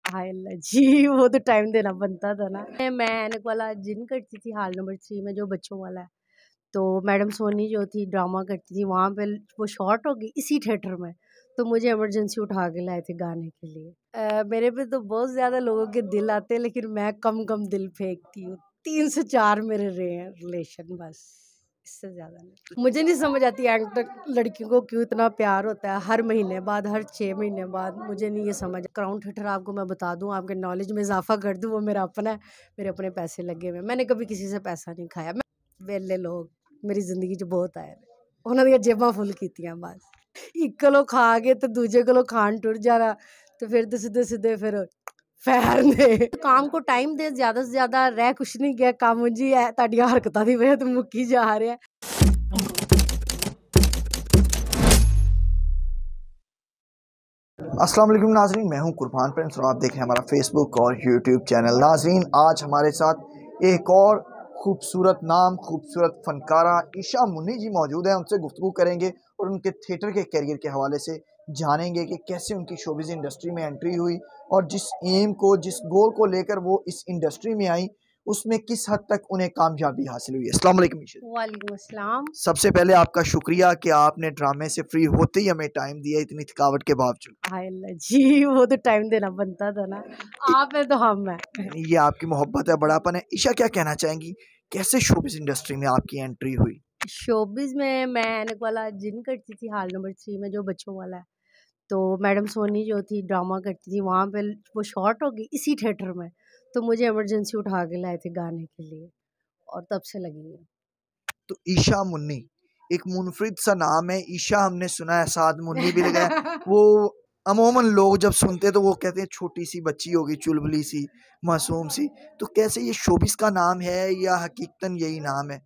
हाय अल्लाह जी, वो तो टाइम देना बनता था ना। मैं ऐनक वाला जिन करती थी हॉल नंबर 3 में, जो बच्चों वाला है। तो मैडम सोनी जो थी ड्रामा करती थी, वहाँ पे वो शॉर्ट हो गई इसी थिएटर में। तो मुझे इमरजेंसी उठा के लाए थे गाने के लिए। मेरे पे तो बहुत ज़्यादा लोगों के दिल आते हैं, लेकिन मैं कम दिल फेंकती हूँ। 3 से 4 मेरे रहे हैं रिलेशन, बस इससे ज़्यादा नहीं। मुझे नहीं समझ आती एक्टर लड़कियों को क्यों इतना प्यार होता है हर महीने बाद, हर 6 महीने बाद। मुझे नहीं ये समझ। क्राउन थिएटर आपको मैं बता दूँ, आपके नॉलेज में इजाफा कर दूँ, वो मेरा अपना है। मेरे अपने पैसे लगे हुए, मैंने कभी किसी से पैसा नहीं खाया। मैं वेले लोग मेरी जिंदगी च बहुत आए ने, उन्होंने जेबां फुल कीतियां बस। एक किलो खा के तो दूजे किलो खान टुर जाना, तो फिर तो सीधे सीधे फिर फैर ने काम को टाइम दे, ज्यादा से ज्यादा रह कुछ नहीं गया। काम जी है ताड़ियां हरकतां दी वजह तो मुक्की जा रहा है। अस्सलाम वालेकुम नाजरीन, मैं हूं कुर्बान प्रिंस और आप देख रहे हैं हमारा फेसबुक और यूट्यूब चैनल। नाजरीन, आज हमारे साथ एक और खूबसूरत नाम, खूबसूरत फनकारा ईशा मुन्नी जी मौजूद हैं। उनसे गुफ्तगू करेंगे और उनके थिएटर के कैरियर के हवाले से जानेंगे कि कैसे उनकी शोबिज़ इंडस्ट्री में एंट्री हुई और जिस एम को, जिस गोल को लेकर वो इस इंडस्ट्री में आई, उसमें किस हद तक उन्हें कामयाबी हासिल हुई है। अस्सलाम वालेकुम ईशा। वालेकुम अस्सलाम। सबसे पहले आपका शुक्रिया कि आपने ड्रामे से फ्री होते ही हमें टाइम दिया, इतनी थकावट के बावजूद। हाय अल्लाह जी, वो तो टाइम देना बनता था ना। आप है तो हम है। ये आपकी मोहब्बत है, बड़ापन है। ईशा, क्या कहना चाहेंगी, कैसे शोबिज़ इंडस्ट्री में आपकी एंट्री हुई? शोबिज में मैं ऐनक वाला जिन करती थी हॉल नंबर 3 में, जो बच्चों वाला है। तो मैडम सोनी जो थी ड्रामा करती थी, वहाँ पे वो शॉर्ट हो गई इसी थिएटर में। तो मुझे इमरजेंसी उठा के लाए थे गाने के लिए, और तब से लगी है। तो ईशा मुन्नी एक मुनफरिद सा नाम है। ईशा हमने सुना है, साथ मुन्नी भी लगा है। वो अमूमन लोग जब सुनते तो वो कहते हैं छोटी सी बच्ची होगी, चुलबुली सी, मासूम सी। तो कैसे ये शोबिस का नाम है या हकीकतन यही नाम है?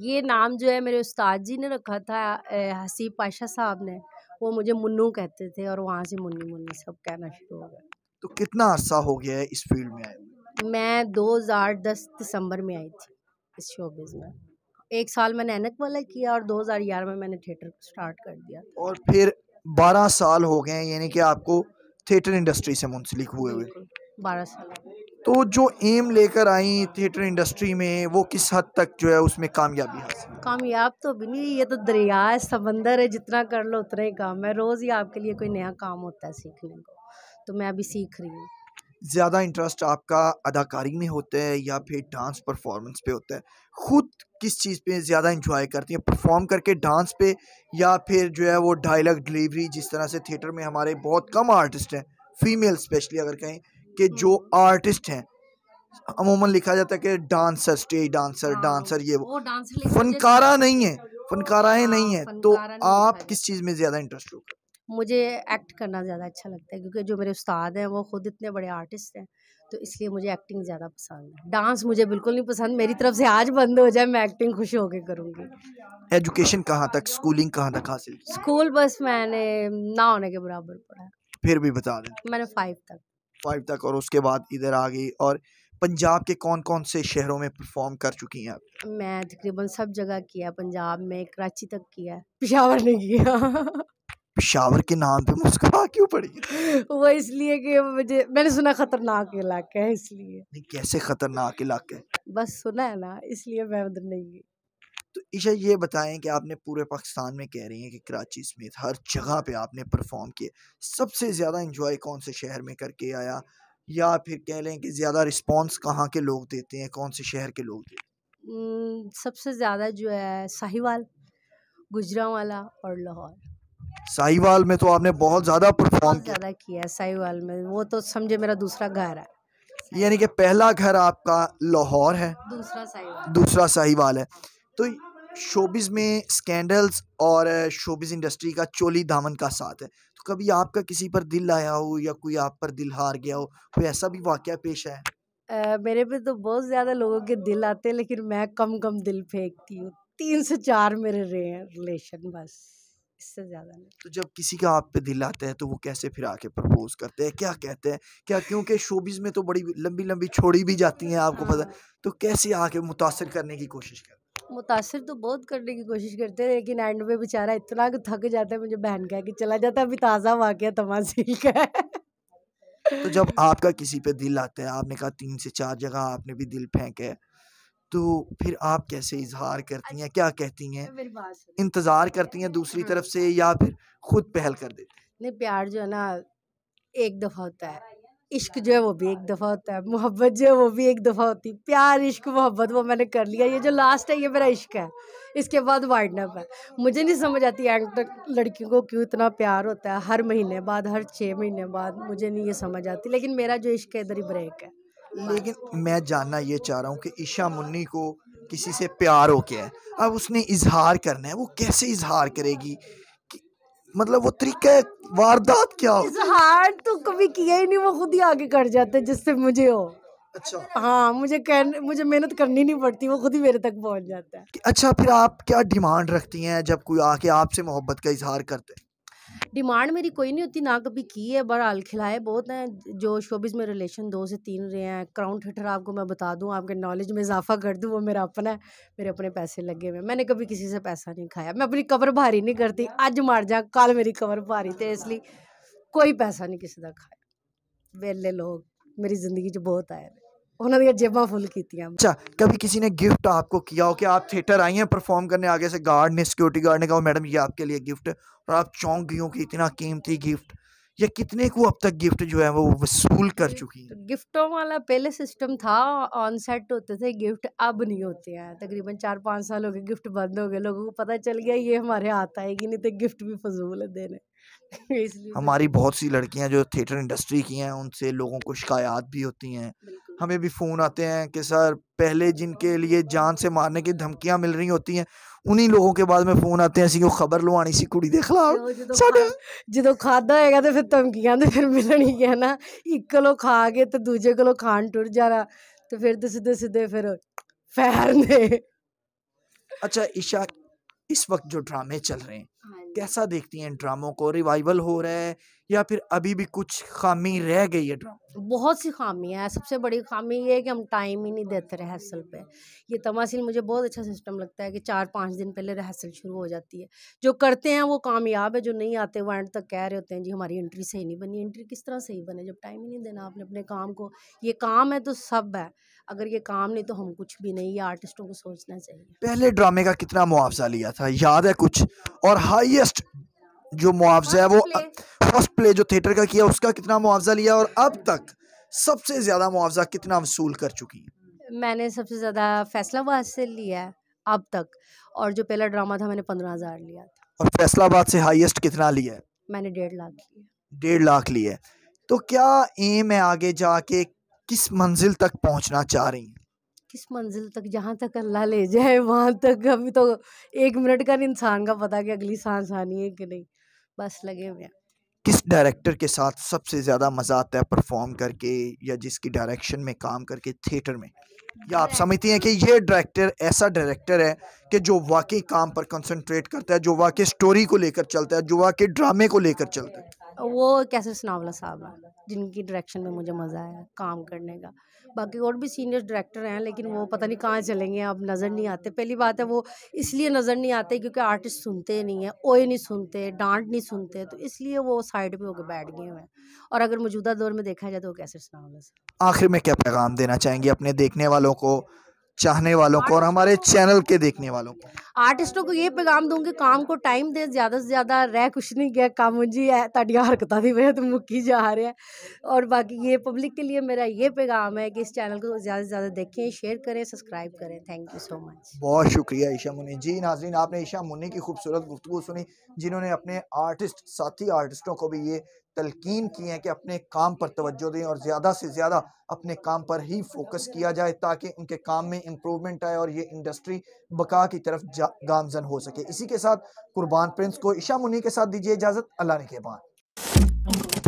ये नाम जो है मेरे उस्ताद जी ने रखा था, हसीब पाशा साहब ने। वो मुझे मुन्नू कहते थे, और वहाँ से मुन्नी मुन्नी सब कहना शुरू हो गया। तो कितना अरसा हो गया है इस फील्ड में आए हुए? मैं 2010 दिसंबर में आई थी इस शोबिज में। 1 साल मैंने ऐनक वाला किया, और 2011 में मैंने थिएटर स्टार्ट कर दिया। और फिर 12 साल हो गए हैं, यानी कि आपको थिएटर इंडस्ट्री से मुंसलिक हुए हुए। बिल्कुल 12 साल हो गए। तो जो एम लेकर आई थिएटर इंडस्ट्री में, वो किस हद तक जो है उसमें कामयाबी हासिल? कामयाब तो अभी नहीं, ये तो दरिया है, समंदर है, जितना कर लो उतना ही काम है। रोज़ ही आपके लिए कोई नया काम होता है सीखने को, तो मैं अभी सीख रही हूँ। ज़्यादा इंटरेस्ट आपका अदाकारी में होता है या फिर डांस परफॉर्मेंस पे होता है? खुद किस चीज़ पे ज़्यादा इंजॉय करती हैं, परफॉर्म करके डांस पे, या फिर जो है वो डायलॉग डिलीवरी? जिस तरह से थिएटर में हमारे बहुत कम आर्टिस्ट हैं, फीमेल स्पेशली अगर कहें, कि जो आर्टिस्ट हैं, अमूमन लिखा जाता है कि डांसर, स्टेज डांसर, डांसर ये वो डांसर फनकारा नहीं है, फनकाराएं नहीं है। तो फनकारा नहीं आप लिखा किस चीज़ में ज़्यादा इंटरेस्ट होगा? मुझे एक्ट करना ज़्यादा अच्छा लगता है, क्योंकि जो मेरे उस्ताद हैं वो खुद इतने बड़े आर्टिस्ट हैं, तो इसलिए मुझे एक्टिंग ज़्यादा पसंद है। डांस मुझे बिल्कुल नहीं पसंद। मेरी तरफ से आज बंद हो जाए, मैं एक्टिंग खुश होकर करूँगी। एजुकेशन कहाँ तक, स्कूलिंग कहाँ तक हासिल की? स्कूल बस मैंने ना होने के बराबर पढ़ा है। फिर भी बता दें। मैंने 5 तक। 5 तक, और उसके बाद इधर आ गई। और पंजाब के कौन-कौन से शहरों में परफॉर्म कर चुकी हैं आप? मैं तकरीबन सब जगह किया, पंजाब में, कराची तक किया है, पेशावर नहीं किया। पेशावर के नाम पे मुस्कुरा क्यों पड़ी? वो इसलिए कि मैंने सुना खतरनाक इलाका है, इसलिए। नहीं, कैसे खतरनाक इलाका है? बस सुना है ना, इसलिए मैं उधर नहीं गई। तो ईशा, ये बताएं कि आपने पूरे पाकिस्तान में, कह रही हैं कि कराची समेत हर जगह पे आपने परफॉर्म किए, सबसे ज़्यादा इंजॉय कौन से शहर में करके आया, या फिर कह लें कि ज़्यादा रिस्पॉन्स कहाँ के लोग देते हैं, कौन से शहर के लोग देते सबसे ज़्यादा जो है साहिवाल, गुजरांवाला और लाहौर। हैं? साहिवाल में तो आपने बहुत ज़्यादा परफॉर्म बहुत किया, ज़्यादा किया है साहिवाल में, वो तो समझे मेरा दूसरा घर है। यानी कि पहला घर आपका लाहौर है, दूसरा साहिवाल। दूसरा साहिवाल है। तो शोबिज़ में स्कैंडल्स और शोबिज़ इंडस्ट्री का चोली दामन का साथ है। तो कभी आपका किसी पर दिल आया हो या कोई आप पर दिल हार गया हो, कोई ऐसा भी वाक़या पेश आया है? मेरे पे तो बहुत ज़्यादा लोगों के दिल आते हैं, लेकिन मैं कम दिल फेंकती हूँ। 3 से 4 मेरे रहे हैं रिलेशन, बस इससे ज़्यादा नहीं। तो जब किसी का आप पे दिल आता है तो वो कैसे फिर आके प्रपोज़ करते हैं, क्या कहते हैं? क्या, क्योंकि शोबिज़ में तो बड़ी लंबी-लंबी छोड़ी भी जाती हैं, आपको पता है। तो कैसे आके मुतासिर करने की कोशिश करते हैं? मुतासिर तो बहुत करने की कोशिश करते हैं, लेकिन एंड में बेचारा इतना थक जाता है, मुझे बहन कह के चला जाता है, अभी ताज़ा वाक़या तमाज़ील का है। तो जब आपका किसी पे दिल आता है, आपने कहा 3 से 4 जगह आपने भी दिल फेंका है, तो फिर आप कैसे इज़हार करती हैं? क्या कहती हैं? मेरी बात सुनो। इंतज़ार करती हैं दूसरी तरफ से या फिर खुद पहल कर देती हैं? नहीं, प्यार जो है ना एक दफ़ा होता है, इश्क जो है वो भी एक दफ़ा होता है, मोहब्बत जो है वो भी एक दफ़ा होती है। प्यार, इश्क, मोहब्बत वो मैंने कर लिया, ये जो लास्ट है ये मेरा इश्क है, इसके बाद वाइंड अप है। मुझे नहीं समझ आती एंड तक लड़कियों को क्यों इतना प्यार होता है हर महीने बाद, हर 6 महीने बाद, मुझे नहीं ये समझ आती। लेकिन मेरा जो इश्क है इधर ही ब्रेक है। लेकिन मैं जानना ये चाह रहा हूँ कि ईशा मुन्नी को किसी से प्यार हो गया है, अब उसने इज़हार करना है, वो कैसे इज़हार करेगी? कि मतलब वो तरीका वारदात क्या हो? इज़हार तो कभी किया ही नहीं, वो खुद ही आगे कर जाते हैं जिससे मुझे हो। अच्छा। हाँ, मुझे मेहनत करनी नहीं पड़ती, वो खुद ही मेरे तक पहुँच जाता है। अच्छा, फिर आप क्या डिमांड रखती हैं जब कोई आके आपसे मोहब्बत का इज़हार करता है? डिमांड मेरी कोई नहीं होती, ना कभी की है, बहरहाल खिलाए बहुत हैं जो शोबिज़ में रिलेशन 2 से 3 रहे हैं। क्राउन थिएटर आपको मैं बता दूँ, आपके नॉलेज में इज़ाफ़ा कर दूँ, वो मेरा अपना है, मेरे अपने पैसे लगे हुए हैं। मैंने कभी किसी से पैसा नहीं खाया, मैं अपनी कब्र भारी नहीं करती, अज मर जा कल मेरी कब्र भारी, ते इसलिए कोई पैसा नहीं किसी का खाया। वेले लोग मेरी ज़िंदगी 'ਚ बहुत आए ने, उन्हां दियां जेबां फुल कीतियां मैं। अच्छा, कभी किसी ने गिफ्ट आपको किया हो कि आप थिएटर आई हैं परफॉर्म करने, आगे से गार्ड ने, सिक्योरिटी गार्ड ने कहा मैडम ये आपके लिए गिफ्ट है, और आप चौंक गई हो कि इतना कीमती गिफ्ट, या कितने को अब तक गिफ्ट जो है वो वसूल कर चुकी हैं? गिफ्टों वाला पहले सिस्टम था, ऑन सेट होते थे गिफ्ट, अब नहीं होते हैं। तकरीबन 4-5 साल हो गए, गिफ्ट बंद हो गए, लोगों को पता चल गया ये हमारे हाथ आएगी नहीं, तो गिफ्ट भी फजूल है देने। इसलिए फिर हमारी बहुत सी लड़कियां जो थिएटर इंडस्ट्री की हैं, उनसे लोगों को शिकायत भी होती हैं, बिल्कुल। हमें भी फ़ोन आते हैं कि सर पहले जिनके लिए जान से मारने की धमकियां मिल रही होती हैं, उन्हीं लोगों के बाद में फ़ोन आते हैं, ऐसी को खबर लवानी सी कुड़ी देख ला जो ਜਦੋਂ साडे। ਜਦੋਂ ਖਾਦਾ ਹੋਏਗਾ ਤੇ ਫਿਰ ਧਮਕੀਆਂ ਤੇ ਫਿਰ ਮਿਲਣਗੀਆਂ ਨਾ, ਇੱਕ ਕੋਲੋਂ ਖਾ ਕੇ ਤੇ ਦੂਜੇ ਕੋਲੋਂ ਖਾਣ ਟੁਰ ਜਾਣਾ, ਤੇ ਫਿਰ ਤੇ ਸਿੱਧੇ ਸਿੱਧੇ ਫਿਰ ਫੈਰ ਨੇ। अच्छा ईशा, इस वक्त जो ड्रामे चल रहे हैं, हाँ जी। कैसा देखती हैं इन ड्रामों को? रिवाइवल हो रहा है या फिर अभी भी कुछ खामी रह गई है ड्रामा? बहुत सी खामी है, सबसे बड़ी खामी ये है कि हम टाइम ही नहीं देते रिहर्सल पे। ये तमाशिल मुझे बहुत अच्छा सिस्टम लगता है कि 4-5 दिन पहले रिहर्सल शुरू हो जाती है। जो करते हैं वो कामयाब है, जो नहीं आते वो एंड तक कह रहे होते हैं जी हमारी एंट्री सही नहीं बनी। एंट्री किस तरह सही बने जब टाइम ही नहीं देना आपने अपने काम को। ये काम है तो सब है, अगर ये काम नहीं तो हम कुछ भी नहीं, ये आर्टिस्टों को सोचना चाहिए। पहले ड्रामे का कितना मुआवजा लिया था, याद है कुछ? और हाईएस्ट जो मुआवजा है वो फर्स्ट प्ले जो थिएटर का किया उसका कितना मुआवजा लिया, और अब तक सबसे ज्यादा मुआवजा कितना वसूल कर चुकी हैं? मैंने सबसे ज़्यादा फैसलाबाद से लिया है अब तक, और जो पहला ड्रामा था मैंने 15,000 लिया था। और फैसलाबाद से हाईएस्ट कितना लिया है? मैंने 1.5 लाख लिया। 1.5 लाख लिए। तो क्या एम है आगे जाके, किस मंजिल तक पहुंचना चाह रही हैं? किस मंजिल तक, जहाँ तक अल्लाह ले जाए वहाँ तक। अभी तो 1 मिनट का नहीं इंसान का पता कि अगली सांस आनी है कि नहीं, बस लगे हुए हैं। किस डायरेक्टर के साथ सबसे ज़्यादा मज़ा आता है परफॉर्म करके, या जिसकी डायरेक्शन में काम करके थिएटर में? या आप समझती हैं कि ये डायरेक्टर ऐसा डायरेक्टर है कि जो वाकई काम पर कंसंट्रेट करता है, जो वाकई स्टोरी को लेकर चलता है, जो वाकई ड्रामे को लेकर चलता है? वो कैसे सुनावला साहब हैं जिनकी डायरेक्शन में मुझे मज़ा आया काम करने का। बाकी और भी सीनियर डायरेक्टर हैं लेकिन वो पता नहीं कहाँ चलेंगे, अब नज़र नहीं आते। पहली बात है वो इसलिए नज़र नहीं आते क्योंकि आर्टिस्ट सुनते नहीं हैं, ओए नहीं सुनते, डांट नहीं सुनते, तो इसलिए वो साइड पे होकर बैठ गए हुए हैं। और अगर मौजूदा दौर में देखा जाए तो वो कैसे सुनावला साहब। आखिर में क्या पैगाम देना चाहेंगे अपने देखने वालों को, चाहने वालों को, और हमारे चैनल के देखने वालों को? आर्टिस्टों को ये पैगाम दूंगी काम को टाइम दे, ज़्यादा से ज़्यादा रह कुछ नहीं गया काम जी है ताड़ियाँ हरकतां दी वजह तो मुक्की जा रहे हैं। और बाकी ये पब्लिक के लिए मेरा ये पैगाम है कि इस चैनल को ज़्यादा से ज़्यादा देखें, शेयर करें, सब्सक्राइब करें। Thank you so much. बहुत शुक्रिया ईशा मुन्नी जी। नाजरीन, आपने ईशा मुन्नी की खूबसूरत गुफ्तगू सुनी, जिन्होंने अपने आर्टिस्ट साथी आर्टिस्टों को भी ये तलकीन की है कि अपने काम पर तवज्जो दें और ज़्यादा से ज़्यादा अपने काम पर ही फोकस किया जाए, ताकि उनके काम में इम्प्रूवमेंट आए और ये इंडस्ट्री बका की तरफ गामजन हो सके। इसी के साथ कुर्बान प्रिंस को ईशा मुन्नी के साथ दीजिए इजाज़त। अल्लाह ने के बाद।